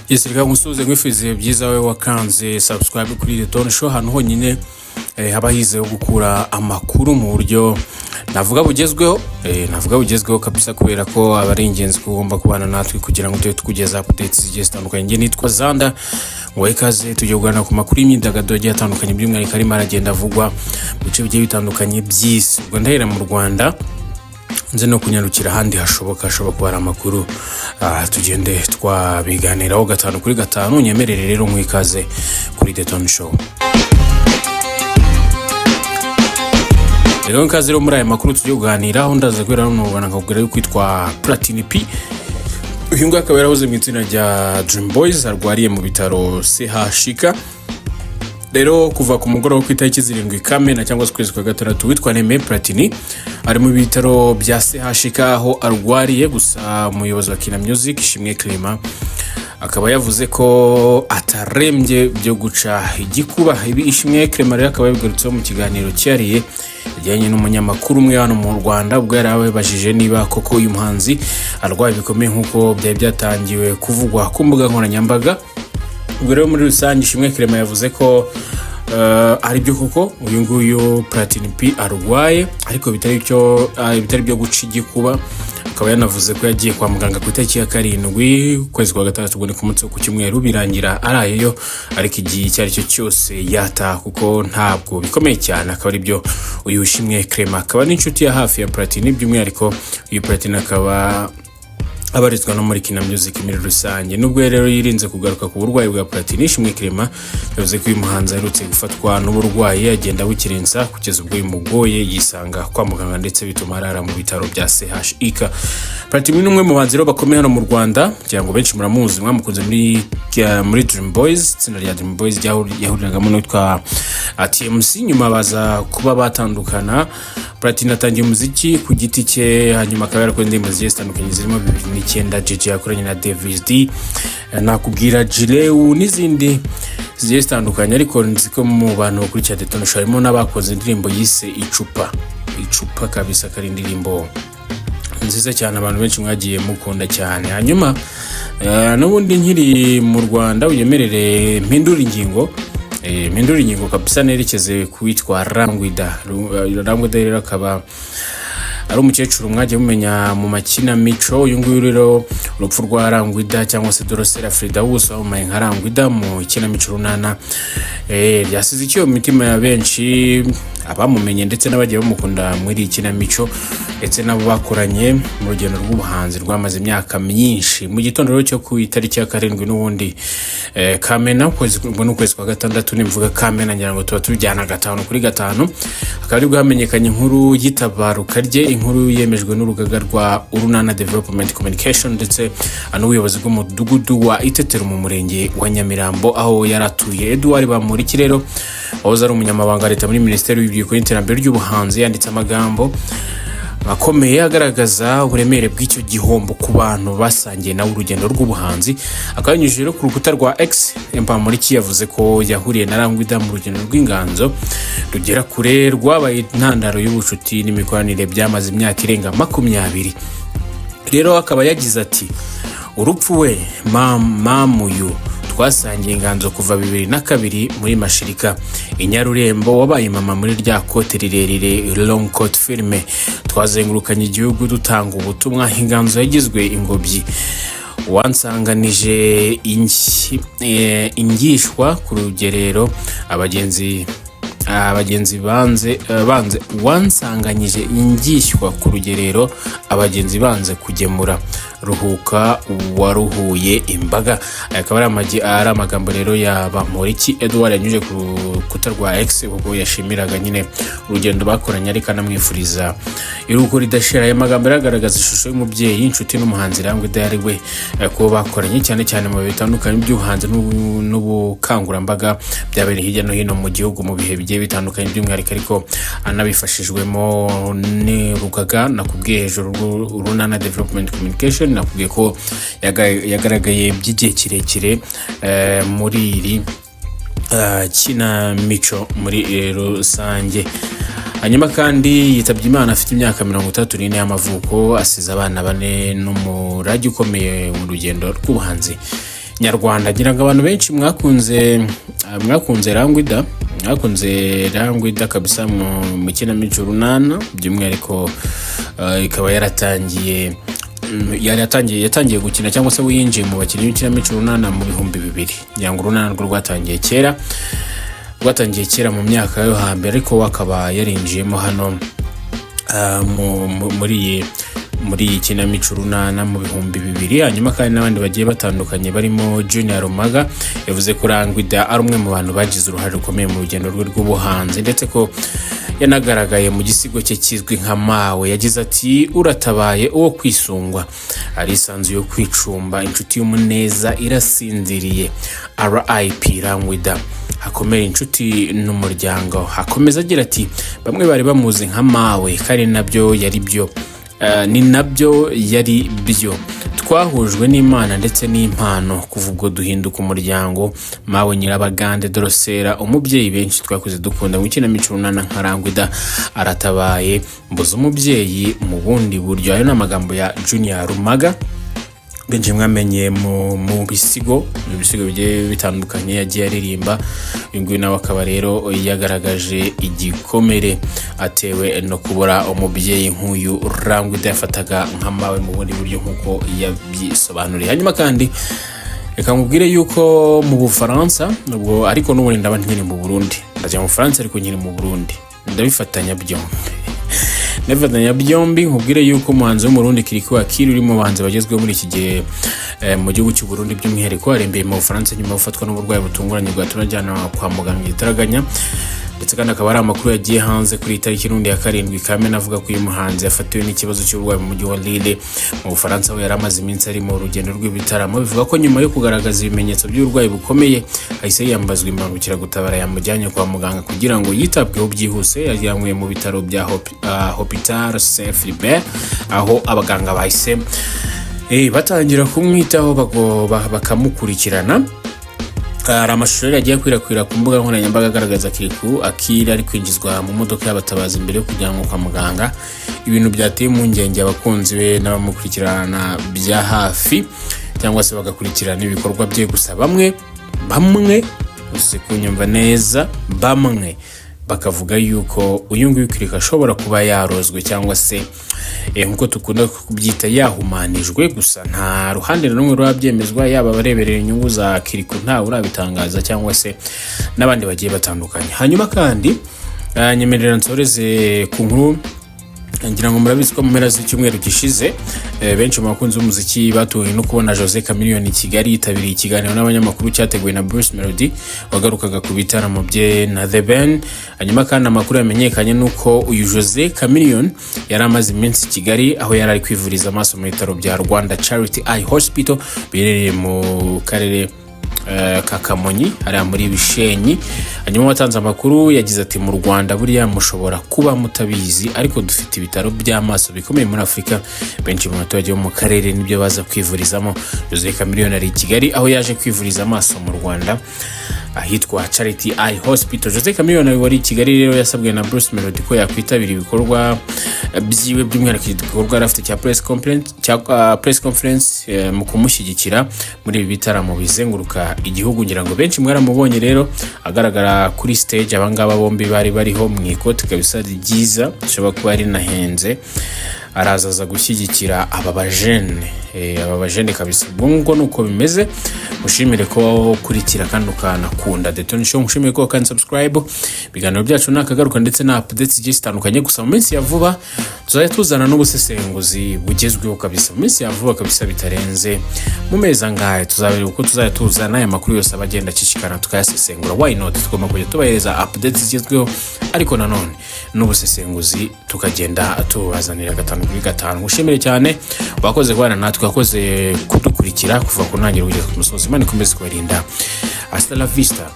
Yesirika musuze nkwifize byiza we wakanze subscribe kuri The Tone Show hano honyine haba hizeho gukura amakuru mu buryo navuga bugezweho kabisa kubera ko abari ingenzi kugomba kubana natwe kugira ngo tujye tukugeza updates zigiye zitandukanye. Nge nitwa Zanda ngo ikaze tujye kuganira ku makuru y'imyidagaduro agiye atandukanye by'umwihariko arimo aragenda avugwa mu bice bigiye bitandukanye by'isi. Ubwo ndahera mu Rwanda nze no kunyarukira handi hashoboka kuba ari amakuru tugende twabiganiraho 5 kuri 5. Nyemerere rero mwikaze kuri The Tone Show. Rero nkaze rero muri aya makuru tugiye kuganiraho ndaza kwera no ubona nkabwira yuko kwitwa Platini P. Uyu ngo akaba yarahoze mu itsinda rya Dream Boys arwariye mu bitaro CHUK. Rero kuva ku mugoroba ku itariki 7 Kamena cyangwa se kwezi kwa 6 witwa Neme Platini ari mu bitaro bya CHUK aho arwariye. Gusa umuyobozi wa Kina Music Ishimwe Clement akaba yavuze ko atarembye byo guca igikuba. Ibi Ishimwe Clement rero akaba yabigarutse mu kiganiro cyariye yajyanye n'umunyamakuru umwe hano mu Rwanda ubwo yarabajije niba koko uyu muhanzi arwaye bikomeye nkuko byari byatangiwe kuvugwa ku mbuga nkoranyambaga. Ubwo rero muri rusange Ishimwe Clement yavuze ko ari byo koko uyu nguyu Platini P arwaye ariko bitari byo guca igikuba. Akaba yanavuze ko yagiye kwa muganga ku itariki ya 7 kwezi kwa 6 ubwo ni ku munsi wo ku cyumweru birangira arayeyo ariko igihe cyari cyo cyose yata kuko ntabwo bikomeye cyane. Akaba ari byo uyu Ishimwe Clement akaba n'inshuti ya hafi ya Platini by'umwihariko uyu Platini akaba abarizwa no muri Kina Music muri rusange. Nubwo rero yirinze kugaruka ku burwayi bwa Platini, Ishimwe Clement yavuze ko uyu muhanzi aherutse gufatwa n'uburwayi agenda bukirenza kugeza ubwo bimugoye yisanga kwa muganga ndetse bituma arara mu bitaro bya CHUK. Platini ni umwe mu bahanzi rero bakomeye hano mu Rwanda cyangwa ngo benshi muramuzi mwamukunze muri Dream Boys. Itsinda rya Dream Boys yahuriragamo n'utwa TMC nyuma baza kuba batandukana. Platini atangiye umuziki ku giti cye hanyuma akaba yarakoze indirimbo zigiye zitandukanye zirimo 2009 JJ yakoranye na Davis D nakubwira Jileu n'izindi zigiye zitandukanye. Ariko nziko mu bantu kuri The Tone Show harimo n'abakoze indirimbo yise icupa kabisa kari indirimbo nziza cyane abantu benshi mwagiye mukunda cyane. Hanyuma n'ubundi nkiri mu Rwanda uyemerere mpindura ingingo kabisa nerekeze kwitwa Rangwida rero akaba ari umukecuru mwagiye mumenya mu makina mico. Uyu nguyu rero urupfu rwa Rangwida cyangwa se Dorosera Frida Wuso umaye nka Rangwida mu kina mico runana yasize icyo mu mitima ya benshi abamumenye ndetse n'abagiye bamukunda muri kina mico ndetse nabo bakoranye mu rugendo rw'ubuhanzi rwamaze imyaka myinshi. Mu gitondo rero cyo ku itariki ya 7 n'ubundi Kamena kwezi kwa 6 nimvuga Kamena ngira ngo tuba tujyana 5 kuri 5 akaba ari bwamenyekanye inkuru yitabaruka rye. Inkuru yemejwe n'urugaga rwa Urunana Development Communication ndetse n'ubuyobozi bw'umudugudu wa Itetero mu murenge wa Nyamirambo aho yaratuye. Edouard Bamporiki rero wahoze ari umunyamabanga leta muri Minisiteri y'Urubyiruko n'Iterambere ry'Ubuhanzi yanditse amagambo akomeye agaragaza uburemere bw'icyo gihombo ku bantu basangiye nawe urugendo rw'ubuhanzi. Akanyujije rero ku rukuta rwa X Bamporiki yavuze ko yahuriye na Rangwida mu rugendo rw'inganzo rugera kure rwabaye intandaro y'ubucuti n'imikoranire byamaze imyaka irenga 20. Rero akaba yagize ati urupfu we mamuyu twasangiye inganzo kuva 2002 muri Mashirika Inyarurembo wabaye mama muri rya kote rirerire long coat filme twazengurukanye igihugu dutanga ubutumwa. Inganzo yagizwe ingobyi wansanganije ingishwa ku rugerero abagenzi banze wansanganyije ingishywa ku rugerero abagenzi banze kugemura ruhuka waruhuye imbaga. Akaba ari amagambo rero ya Bamporiki Edouard yanyuje ku rukuta rwa X ubwo yashimiraga nyine urugendo bakoranye ariko anamwifuriza iruhuko ridashira. Aya magambo aragaragaza ishusho y'umubyeyi inshuti n'umuhanzi Rangwida yari we ko bakoranye cyane mu bitandukanye by'ubuhanzi n'ubukangurambaga byabereye hirya no hino mu gihugu mu bihe bigiye bitandukanye by'umwihariko ariko anabifashijwemo n'urugaga nakubwiye hejuru Urunana Development Communication. Nakubwiye ko yagaragaye by'igihe kirekire muri iri kina mico muri rusange. Hanyuma kandi yitabye Imana afite imyaka 34 y'amavuko asize abana 4 n'umurage ukomeye mu rugendo rw'ubuhanzi nyarwanda. Ngira ngo abantu benshi mwakunze Rangwida kabisa mu kinamico runana, by'umwihariko ikaba yatangiye gukina cyangwa se yinjiye mu bakinnyi b'ikinamico runana mu 2000. Nyango runana rwo rwatangiye kera mu myaka yo hambere, ariko akaba yarinjiyemo hano muri iyi kinamico runana mu 2000. Hanyuma kandi n'abandi bagiye batandukanye barimo Junior Rumaga yavuze ko Rangwida ari umwe mu bantu bagize uruhare rukomeye mu rugendo rwe rw'ubuhanzi, ndetse ko yanagaragaye mu gisigo cye kizwi nka Mawe. Yagize ati uratabaye uwo kwisungwa, arisanzuye yo kwicumba, inshuti y'umuneza irasinziriye. RIP Rangwida, hakomera inshuti n'umuryango. Hakomeza agira ati bamwe bari bamuzi nka Mawe, kandi nabyo yari byo, twahujwe n'Imana ndetse n'impano, kuva ubwo duhinduka umuryango. Mawe Nyirabagande Dorosera, umubyeyi benshi twakuze dukunda mu kinamico runana nka Rangwida aratabaye, mbuze umubyeyi mu bundi buryo. Ayo n'amagambo ya Junior Rumaga benshi mwamenye mu bisigo bigiye bitandukanye yagiye aririmba. Uyu nguyu nawe akaba rero yagaragaje igikomere atewe no kubura umubyeyi nk'uyu Rangwida yafataga nka Mawe mu bundi buryo nk'uko yabyisobanuriye. Hanyuma kandi reka nkubwire yuko mu Bufaransa, ubwo ariko n'ubundi ndaba nkiri mu Burundi, ndajya mu Bufaransa ariko nkiri mu Burundi, ndabifatanya byombi. Nkubwire yuko umuhanzi w'umurundi Kiriko Akili uri mu bahanzi bagezweho muri iki gihe mu gihugu cy'u Burundi, by'umwihariko arembeye mu Bufaransa nyuma yo gufatwa n'uburwayi butunguranye bwatumye ajyanwa kwa muganga igitaraganya. Ndetse kandi akaba ari amakuru yagiye hanze kuri tariki ya 7 Kamena avuga ko uyu muhanzi yafatiwe n'ikibazo cy'uburwayi mu mujyi wa Lille mu Bufaransa, aho yari amaze iminsi ari mu rugendo rw'ibitaramo. Bivuga ko nyuma yo kugaragaza ibimenyetso by'uburwayi bukomeye, ahise yambazwa imbangukiragutabara yamujyanye kwa muganga kugira ngo yitabweho byihuse. Yajyanywe mu bitaro bya Hôpital Saint-Philbert, aho abaganga bahise batangira kumwitaho bakamukurikirana. Hari amashusho yagiye kwirakwira ku mbuga nkoranyambaga agaragaza Kiriko Akili ari kwinjizwa mu modoka y'abatabazi mbere yo kujyanwa kwa muganga. Ibintu byateye impungenge abakunzi be n'abamukurikirana bya hafi, cyangwa se bagakurikirana ibikorwa bye. Gusa bamwe uzi kunyumva neza, bamwe bakavuga yuko uyu nguyu Kiriko ashobora kuba yarozwe cyangwa se nkuko tukunda kubyita yahumanijwe. Gusa nta ruhande rumwe rwabyemezwa, yaba abareberera inyungu za Kiriko nta urabitangaza cyangwa se n'abandi bagiye batandukanye. Hanyuma kandi nyemerera nsoreze ku nkuru. Ngira ngo murabizi ko mu mpera z'icyumweru gishize benshi mu bakunzi b'umuziki batuwe no kubona Jose Chameleone Kigali yitabiriye ikiganiro n'abanyamakuru cyateguwe na Bruce Melody wagarukaga ku bitaramo bye na The Ben. Hanyuma kandi amakuru yamenyekanye nuko uyu Jose Chameleone yari amaze iminsi Kigali, aho yari ari kwivuriza amaso mu bitaro bya Rwanda Charity Eye Hospital biherereye mu karere ka Kamonyi hariya muri Bishenyi. Hanyuma watanze amakuru yagize ati mu Rwanda buriya mushobora kuba mutabizi, ariko dufite ibitaro by'amaso bikomeye muri Afrika. Benshi mu baturage bo mu karere nibyo baza kwivurizamo. Jose Chameleone ari Kigali, aho yaje kwivuriza amaso mu Rwanda ahitwa Charity Eye Hospital. Jose Chameleone wari Kigali rero yasabwe na Bruce Melody ko yakwitabira ibikorwa byiwe, by'umwihariko igikorwa rafite cya press conference mu kumushyigikira muri ibi bitaramo bizenguruka igihugu. Ngira ngo benshi mwaramubonye rero agaragara kuri stage, abangaba bombi bari bariho mu ikoti kabisa ryiza, ashobora kuba ari nahenze, arazaza gushyigikira aba bajene kabisa. Ubwo nuko bimeze. Mushimire ko kurikira kandi ukanakunda The Tony Show. Mushimire ko kandi subscribe. Biganiro byacu nakagaruka ndetse na updates zigiye zitandukanye. Gusa mu minsi ya vuba tuzajya tuzana n'ubusesenguzi bugezweho kabisa. Mu minsi ya vuba kabisa bitarenze mu mezi angahe tuzabera uko tuzajya tuzana aya makuru yose abagenda acicikana tukayasesengura. Why not? Tugomba kujya tubahereza updates zigezweho, ariko nanone n'ubusesenguzi tukagenda tubazanira 5 kuri 5. Mushimire cyane wakoze kubana natwe, wakoze kudukurikira kuva ku ntangiriro kugeza ku musozi. Imana ikomeze kubarinda. Hasta la vista.